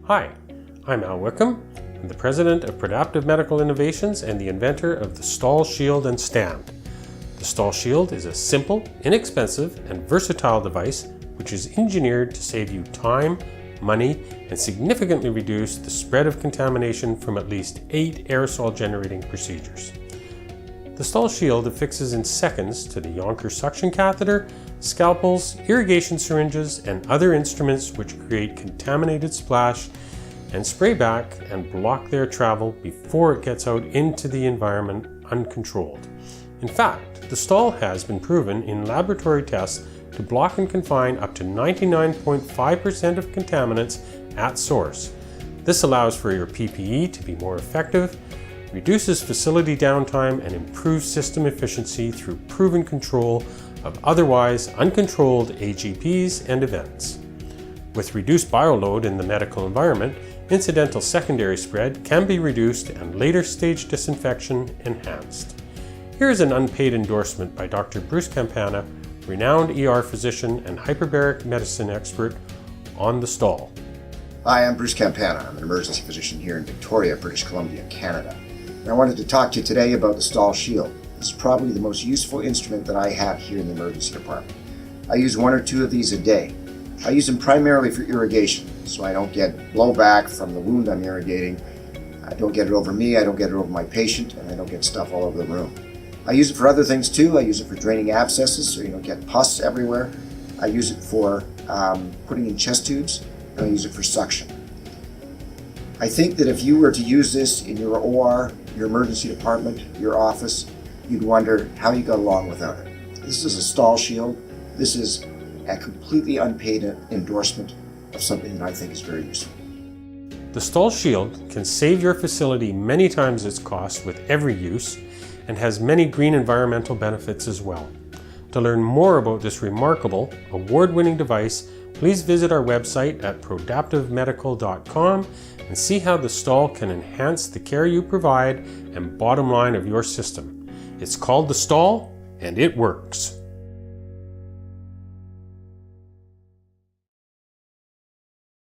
Hi, I'm Al Wickham. I'm the president of Prodaptive Medical Innovations and the inventor of the STAL Shield and Stand. The STAL Shield is a simple, inexpensive, and versatile device which is engineered to save you time, money, and significantly reduce the spread of contamination from at least 8 aerosol generating procedures. The STAL Shield affixes in seconds to the Yonker suction catheter, scalpels, irrigation syringes, and other instruments which create contaminated splash and spray back and block their travel before it gets out into the environment uncontrolled. In fact, the STAL has been proven in laboratory tests to block and confine up to 99.5% of contaminants at source. This allows for your PPE to be more effective, reduces facility downtime, and improves system efficiency through proven control of otherwise uncontrolled AGPs and events. With reduced bioload in the medical environment, incidental secondary spread can be reduced and later stage disinfection enhanced. Here is an unpaid endorsement by Dr. Bruce Campana, renowned ER physician and hyperbaric medicine expert on the STAL. Hi, I'm Bruce Campana. I'm an emergency physician here in Victoria, British Columbia, Canada. And I wanted to talk to you today about the STAL Shield. This is probably the most useful instrument that I have here in the emergency department. I use 1 or 2 of these a day. I use them primarily for irrigation, so I don't get blowback from the wound I'm irrigating. I don't get it over me, I don't get it over my patient, and I don't get stuff all over the room. I use it for other things too. I use it for draining abscesses so you don't get pus everywhere. I use it for putting in chest tubes, and I use it for suction. I think that if you were to use this in your OR, your emergency department, your office, you'd wonder how you got along without it. This is a STAL Shield. This is a completely unpaid endorsement of something that I think is very useful. The STAL Shield can save your facility many times its cost with every use and has many green environmental benefits as well. To learn more about this remarkable, award-winning device, please visit our website at prodaptivemedical.com and see how the STAL can enhance the care you provide and bottom line of your system. It's called the STAL, and it works.